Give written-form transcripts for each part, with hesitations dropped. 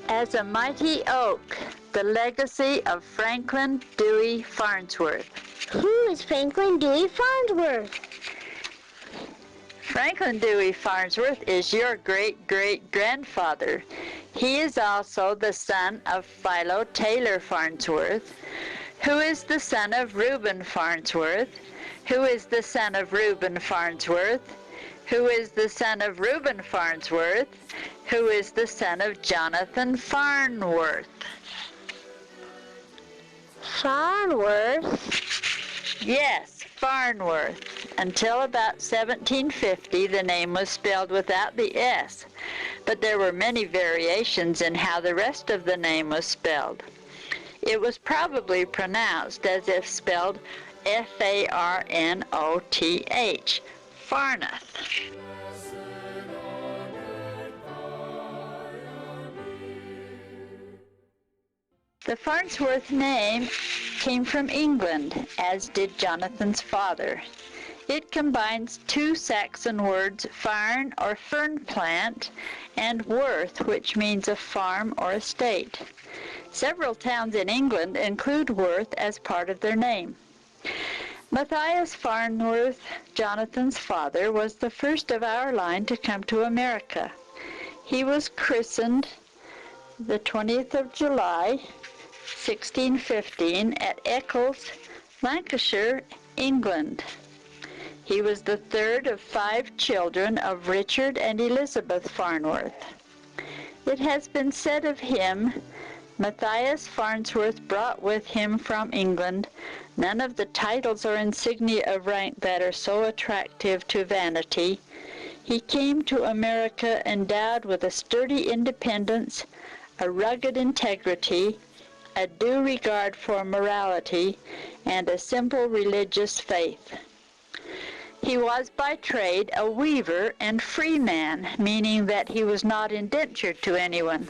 As a mighty oak, the legacy of Franklin Dewey Farnsworth. Who is Franklin Dewey Farnsworth? Franklin Dewey Farnsworth is your great-great-grandfather. He is also the son of Philo Taylor Farnsworth, who is the son of Reuben Farnsworth, who is the son of Reuben Farnsworth, who is the son of Reuben Farnsworth, who is the son of Jonathan Farnsworth. Farnsworth? Yes, Farnsworth. Until about 1750, the name was spelled without the S, but there were many variations in how the rest of the name was spelled. It was probably pronounced as if spelled Farnoth, Farnoth. The Farnsworth name came from England, as did Jonathan's father. It combines two Saxon words, farn or fern plant, and worth, which means a farm or estate. Several towns in England include Worth as part of their name. Matthias Farnsworth, Jonathan's father, was the first of our line to come to America. He was christened the 20th of July, 1615, at Eccles, Lancashire, England. He was the third of 5 children of Richard and Elizabeth Farnsworth. It has been said of him, Matthias Farnsworth brought with him from England none of the titles or insignia of rank that are so attractive to vanity. He came to America endowed with a sturdy independence, a rugged integrity, a due regard for morality, and a simple religious faith. He was by trade a weaver and freeman, meaning that he was not indentured to anyone.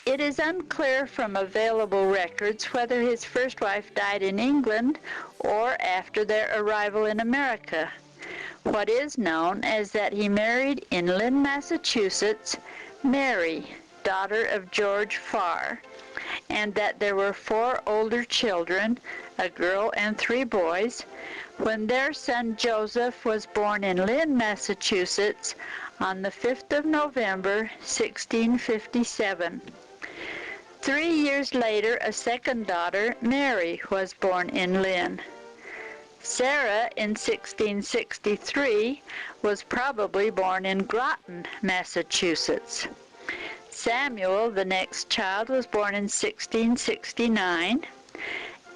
It is unclear from available records whether his first wife died in England or after their arrival in America. What is known is that he married in Lynn, Massachusetts, Mary, daughter of George Farr, and that there were 4 older children, a girl and 3 boys, when their son Joseph was born in Lynn, Massachusetts on the 5th of November, 1657. 3 years later, a second daughter, Mary, was born in Lynn. Sarah, in 1663, was probably born in Groton, Massachusetts. Samuel, the next child, was born in 1669.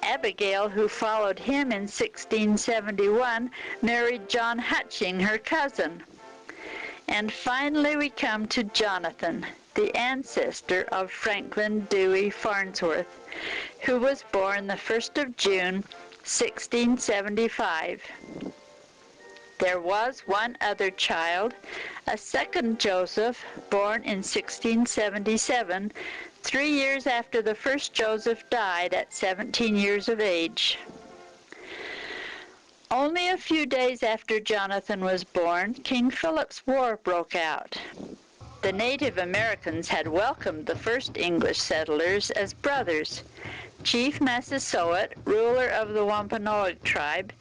Abigail, who followed him in 1671, married John Hutching, her cousin. And finally we come to Jonathan, the ancestor of Franklin Dewey Farnsworth, who was born the 1st of June, 1675. There was one other child, a second Joseph, born in 1677, 3 years after the first Joseph died at 17 years of age. Only a few days after Jonathan was born, King Philip's War broke out. The Native Americans had welcomed the first English settlers as brothers. Chief Massasoit, ruler of the Wampanoag tribe,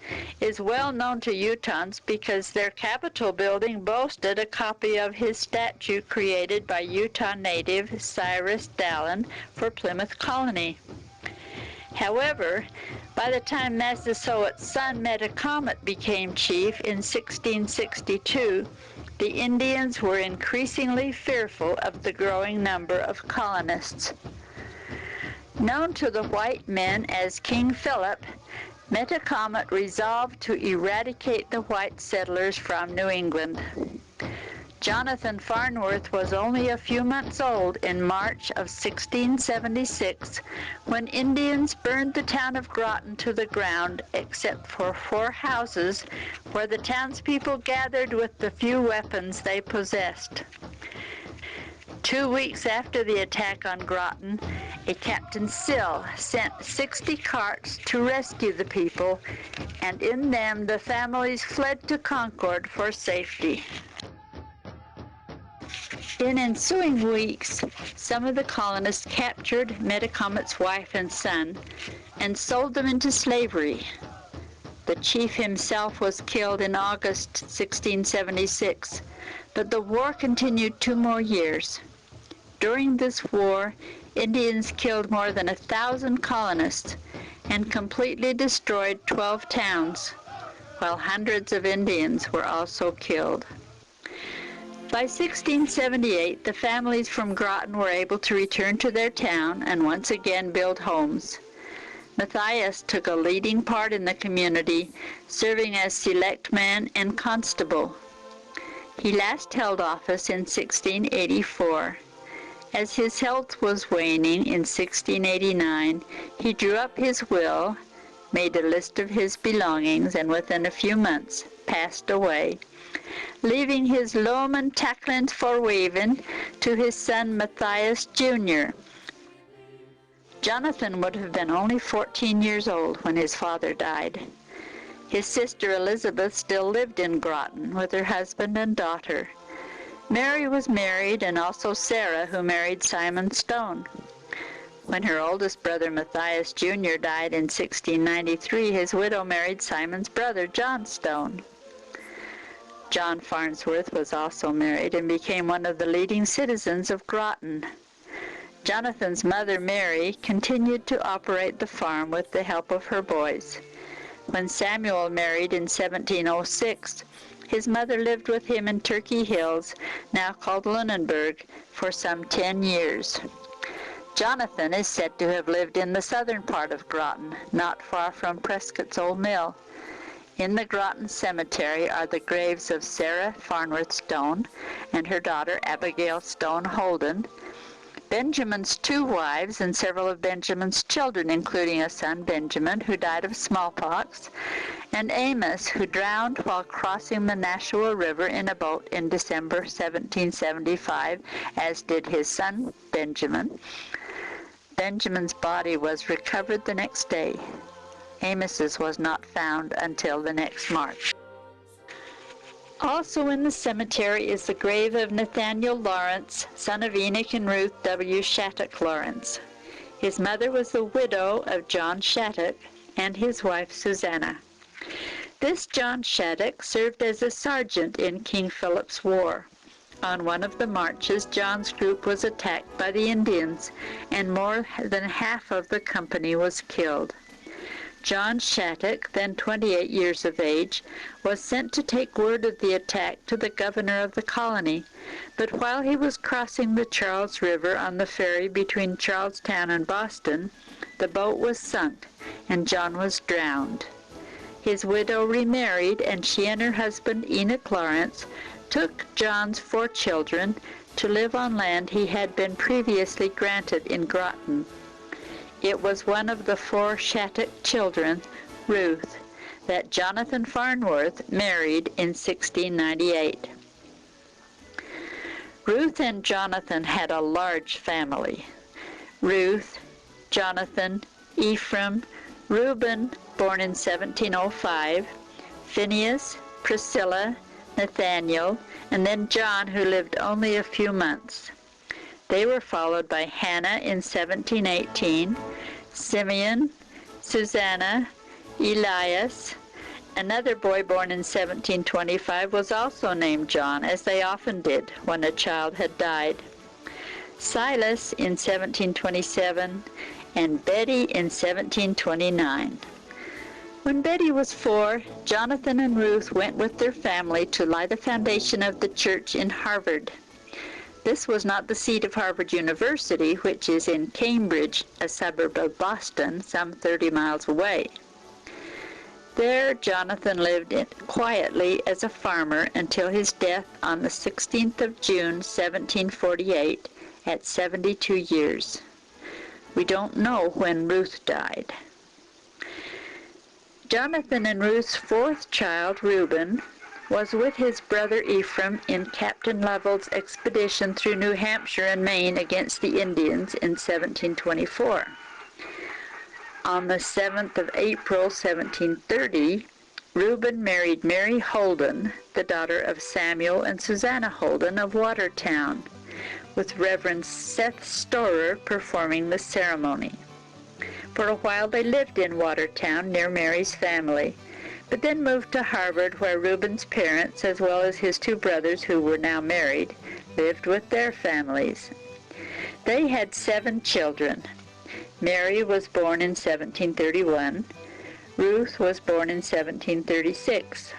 is well known to Utahns because their Capitol building boasted a copy of his statue created by Utah native Cyrus Dallin for Plymouth Colony. However, by the time Massasoit's son Metacomet became chief in 1662, the Indians were increasingly fearful of the growing number of colonists. Known to the white men as King Philip, Metacomet resolved to eradicate the white settlers from New England. Jonathan Farnsworth was only a few months old in March of 1676 when Indians burned the town of Groton to the ground except for 4 houses where the townspeople gathered with the few weapons they possessed. 2 weeks after the attack on Groton, a Captain Sill sent 60 carts to rescue the people, and in them the families fled to Concord for safety. In ensuing weeks, some of the colonists captured Metacomet's wife and son and sold them into slavery. The chief himself was killed in August 1676, but the war continued 2 more years. During this war, Indians killed more than 1,000 colonists and completely destroyed 12 towns, while hundreds of Indians were also killed. By 1678, the families from Groton were able to return to their town and once again build homes. Matthias took a leading part in the community, serving as selectman and constable. He last held office in 1684. As his health was waning in 1689, he drew up his will, made a list of his belongings, and within a few months passed away, leaving his loam and tacklings for weaving to his son Matthias Jr. Jonathan would have been only 14 years old when his father died. His sister Elizabeth still lived in Groton with her husband and daughter. Mary was married, and also Sarah, who married Simon Stone. When her oldest brother Matthias Jr. died in 1693, his widow married Simon's brother John Stone. John Farnsworth was also married and became one of the leading citizens of Groton. Jonathan's mother, Mary, continued to operate the farm with the help of her boys. When Samuel married in 1706, his mother lived with him in Turkey Hills, now called Lunenburg, for some 10 years. Jonathan is said to have lived in the southern part of Groton, not far from Prescott's old mill. In the Groton Cemetery are the graves of Sarah Farnsworth Stone and her daughter Abigail Stone Holden, Benjamin's 2 wives and several of Benjamin's children, including a son Benjamin, who died of smallpox, and Amos, who drowned while crossing the Nashua River in a boat in December 1775, as did his son Benjamin. Benjamin's body was recovered the next day. Amos's was not found until the next March. Also in the cemetery is the grave of Nathaniel Lawrence, son of Enoch and Ruth W. Shattuck Lawrence. His mother was the widow of John Shattuck and his wife Susanna. This John Shattuck served as a sergeant in King Philip's War. On one of the marches, John's group was attacked by the Indians, and more than half of the company was killed. John Shattuck, then 28 years of age, was sent to take word of the attack to the governor of the colony, but while he was crossing the Charles River on the ferry between Charlestown and Boston, the boat was sunk, and John was drowned. His widow remarried, and she and her husband Enoch Lawrence took John's 4 children to live on land he had been previously granted in Groton. It was one of the 4 Shattuck children, Ruth, that Jonathan Farnsworth married in 1698. Ruth and Jonathan had a large family. Ruth, Jonathan, Ephraim, Reuben, born in 1705, Phineas, Priscilla, Nathaniel, and then John, who lived only a few months. They were followed by Hannah in 1718, Simeon, Susanna, Elias. Another boy born in 1725 was also named John, as they often did when a child had died. Silas in 1727, and Betty in 1729. When Betty was 4, Jonathan and Ruth went with their family to lay the foundation of the church in Harvard. This was not the seat of Harvard University, which is in Cambridge, a suburb of Boston, some 30 miles away. There, Jonathan lived quietly as a farmer until his death on the 16th of June, 1748, at 72 years. We don't know when Ruth died. Jonathan and Ruth's 4th child, Reuben, was with his brother Ephraim in Captain Lovell's expedition through New Hampshire and Maine against the Indians in 1724. On the 7th of April, 1730, Reuben married Mary Holden, the daughter of Samuel and Susanna Holden of Watertown. with Reverend Seth Storer performing the ceremony. For a while they lived in Watertown near Mary's family, but then moved to Harvard, where Reuben's parents, as well as his two brothers who were now married, lived with their families. They had 7 children. Mary was born in 1731. Ruth was born in 1736.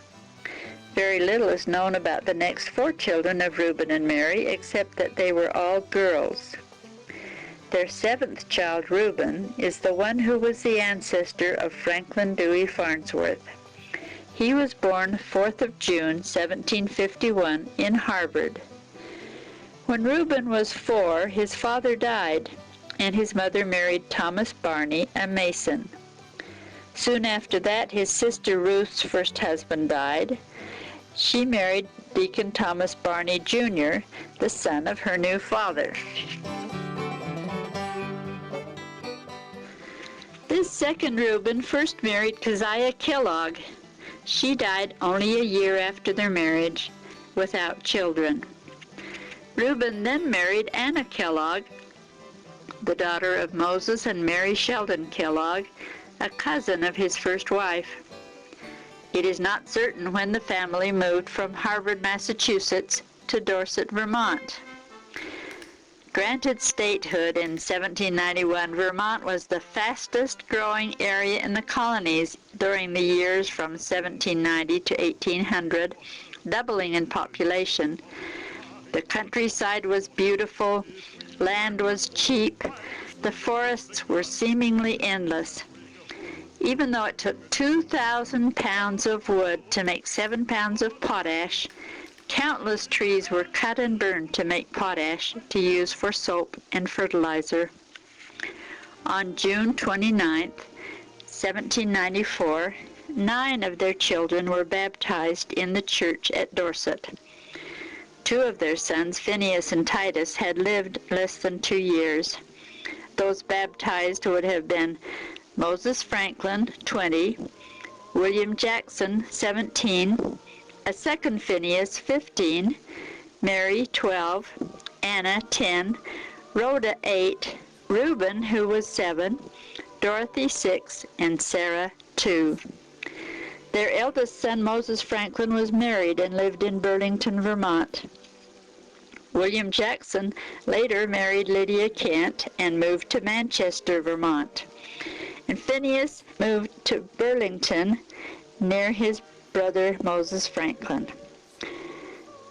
Very little is known about the next 4 children of Reuben and Mary, except that they were all girls. Their 7th child, Reuben, is the one who was the ancestor of Franklin Dewey Farnsworth. He was born 4th of June, 1751, in Harvard. When Reuben was 4, his father died, and his mother married Thomas Barney, a mason. Soon after that, his sister Ruth's first husband died. She married Deacon Thomas Barney, Jr., the son of her new father. This second Reuben first married Keziah Kellogg. She died only a year after their marriage, without children. Reuben then married Anna Kellogg, the daughter of Moses and Mary Sheldon Kellogg, a cousin of his first wife. It is not certain when the family moved from Harvard, Massachusetts to Dorset, Vermont. Granted statehood in 1791, Vermont was the fastest growing area in the colonies during the years from 1790 to 1800, doubling in population. The countryside was beautiful, land was cheap, the forests were seemingly endless. Even though it took 2,000 pounds of wood to make 7 pounds of potash, countless trees were cut and burned to make potash to use for soap and fertilizer. On June 29, 1794, 9 of their children were baptized in the church at Dorset. 2 of their sons, Phineas and Titus, had lived less than 2 years. Those baptized would have been Moses Franklin, 20, William Jackson, 17, a second Phineas, 15, Mary, 12, Anna, 10, Rhoda, 8, Reuben, who was 7, Dorothy, 6, and Sarah, 2. Their eldest son, Moses Franklin, was married and lived in Burlington, Vermont. William Jackson later married Lydia Kent and moved to Manchester, Vermont. And Phineas moved to Burlington near his brother Moses Franklin.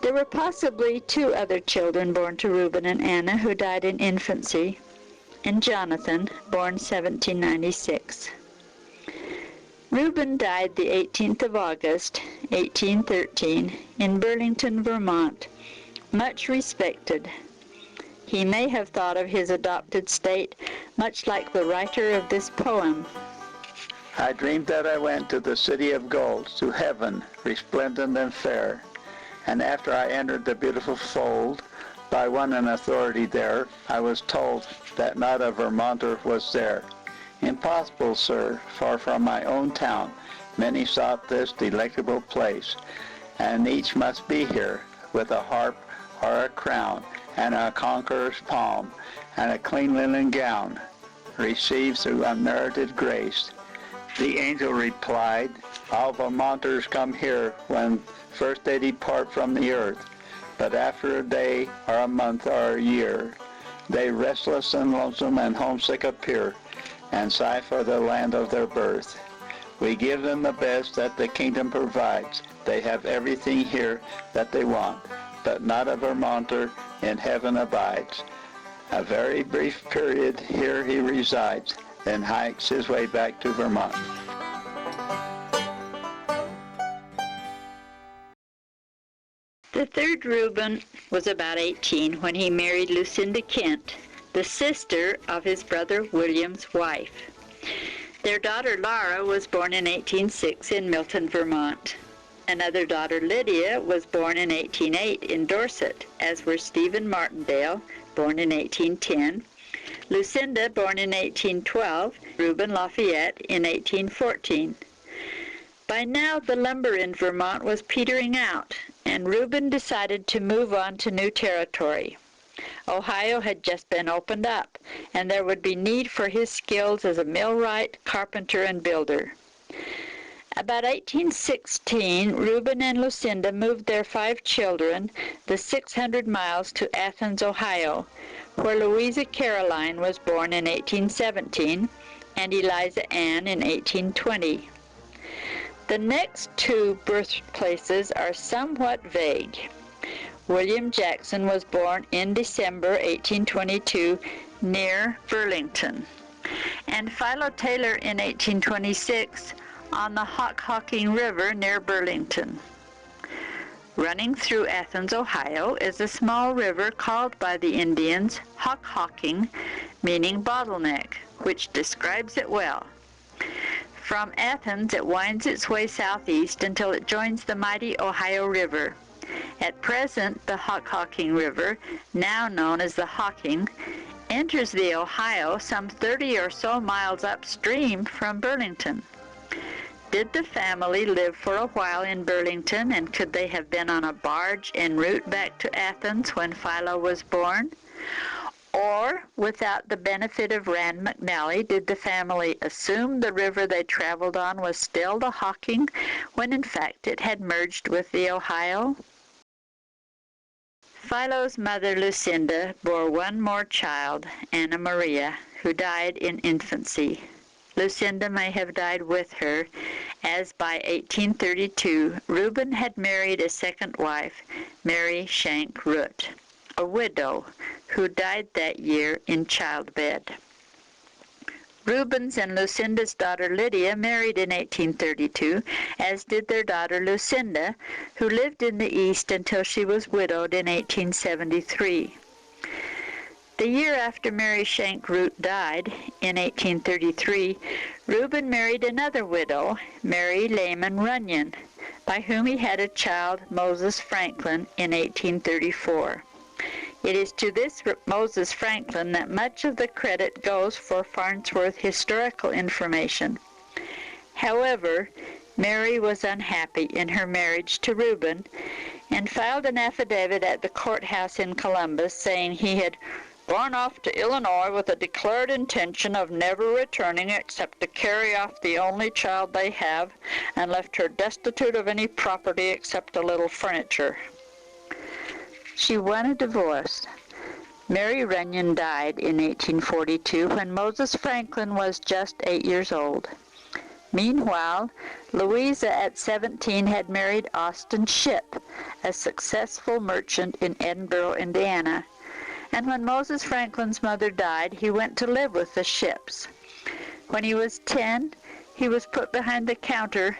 There were possibly 2 other children born to Reuben and Anna who died in infancy, and Jonathan, born 1796. Reuben died the 18th of August, 1813, in Burlington, Vermont, much respected. He may have thought of his adopted state much like the writer of this poem. I dreamed that I went to the city of gold, to heaven, resplendent and fair. And after I entered the beautiful fold, by one in authority there, I was told that not a Vermonter was there. Impossible, sir, far from my own town, many sought this delectable place, and each must be here, with a harp or a crown, and a conqueror's palm, and a clean linen gown, received through unmerited grace. The angel replied, all Vermonters come here when first they depart from the earth, but after a day or a month or a year, they restless and lonesome and homesick appear, and sigh for the land of their birth. We give them the best that the kingdom provides. They have everything here that they want, but not a Vermonter in heaven abides. A very brief period here he resides, then hikes his way back to Vermont. The third Reuben was about 18 when he married Lucinda Kent, the sister of his brother William's wife. Their daughter Laura was born in 1806 in Milton, Vermont. Another daughter, Lydia, was born in 1808 in Dorset, as were Stephen Martindale, born in 1810, Lucinda, born in 1812, Reuben Lafayette in 1814. By now, the lumber in Vermont was petering out, and Reuben decided to move on to new territory. Ohio had just been opened up, and there would be need for his skills as a millwright, carpenter, and builder. About 1816, Reuben and Lucinda moved their 5 children the 600 miles to Athens, Ohio, where Louisa Caroline was born in 1817 and Eliza Ann in 1820. The next 2 birthplaces are somewhat vague. William Jackson was born in December 1822 near Burlington, and Philo Taylor in 1826 on the Hockhocking River near Burlington. Running through Athens, Ohio, is a small river called by the Indians Hockhocking, meaning bottleneck, which describes it well. From Athens, it winds its way southeast until it joins the mighty Ohio River. At present, the Hockhocking River, now known as the Hocking, enters the Ohio some 30 or so miles upstream from Burlington. Did the family live for a while in Burlington, and could they have been on a barge en route back to Athens when Philo was born? Or, without the benefit of Rand McNally, did the family assume the river they traveled on was still the Hocking, when in fact it had merged with the Ohio? Philo's mother, Lucinda, bore one more child, Anna Maria, who died in infancy. Lucinda may have died with her, as by 1832 Reuben had married a second wife, Mary Shank Root, a widow, who died that year in childbed. Reuben's and Lucinda's daughter Lydia married in 1832, as did their daughter Lucinda, who lived in the East until she was widowed in 1873. The year after Mary Shank Root died, in 1833, Reuben married another widow, Mary Lehman Runyon, by whom he had a child, Moses Franklin, in 1834. It is to this Moses Franklin that much of the credit goes for Farnsworth historical information. However, Mary was unhappy in her marriage to Reuben and filed an affidavit at the courthouse in Columbus saying he had gone off to Illinois with a declared intention of never returning except to carry off the only child they have, and left her destitute of any property except a little furniture. She won a divorce. Mary Runyon died in 1842 when Moses Franklin was just 8 years old. Meanwhile, Louisa at 17 had married Austin Shipp, a successful merchant in Edinburgh, Indiana. And when Moses Franklin's mother died, he went to live with the Shipps. When he was 10, he was put behind the counter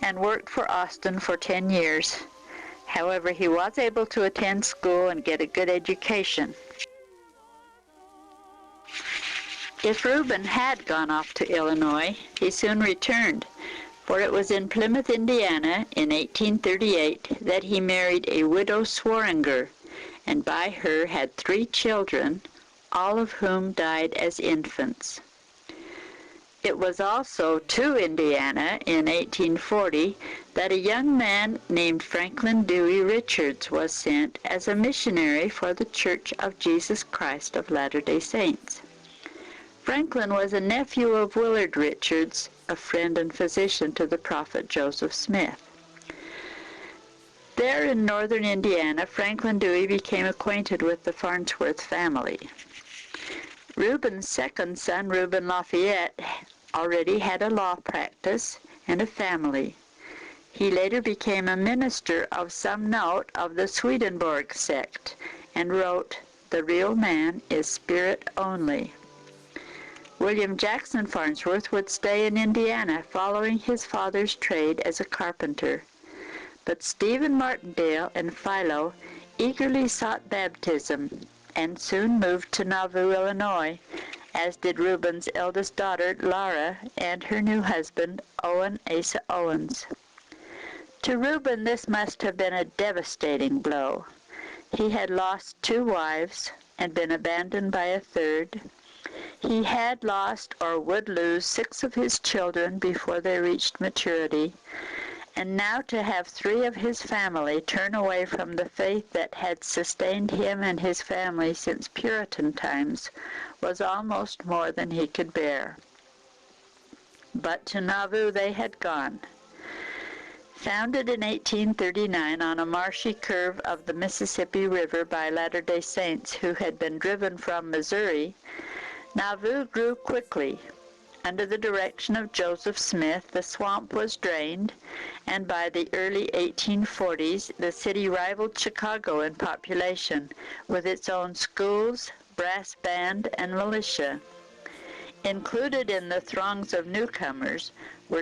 and worked for Austin for 10 years. However, he was able to attend school and get a good education. If Reuben had gone off to Illinois, he soon returned, for it was in Plymouth, Indiana, in 1838, that he married a widow Swaringer, and by her had 3 children, all of whom died as infants. It was also to Indiana in 1840 that a young man named Franklin Dewey Richards was sent as a missionary for the Church of Jesus Christ of Latter-day Saints. Franklin was a nephew of Willard Richards, a friend and physician to the prophet Joseph Smith. There in northern Indiana, Franklin Dewey became acquainted with the Farnsworth family. Reuben's second son, Reuben Lafayette, already had a law practice and a family. He later became a minister of some note of the Swedenborg sect and wrote, "The real man is spirit only." William Jackson Farnsworth would stay in Indiana, following his father's trade as a carpenter. But Stephen Martindale and Philo eagerly sought baptism and soon moved to Nauvoo, Illinois, as did Reuben's eldest daughter, Lara, and her new husband, Owen Asa Owens. To Reuben, this must have been a devastating blow. He had lost 2 wives and been abandoned by a third. He had lost or would lose 6 of his children before they reached maturity, And now to have 3 of his family turn away from the faith that had sustained him and his family since Puritan times was almost more than he could bear. But to Nauvoo they had gone. Founded in 1839 on a marshy curve of the Mississippi River by Latter-day Saints who had been driven from Missouri, Nauvoo grew quickly. Under the direction of Joseph Smith, the swamp was drained, and by the early 1840s, the city rivaled Chicago in population, with its own schools, brass band, and militia. Included in the throngs of newcomers were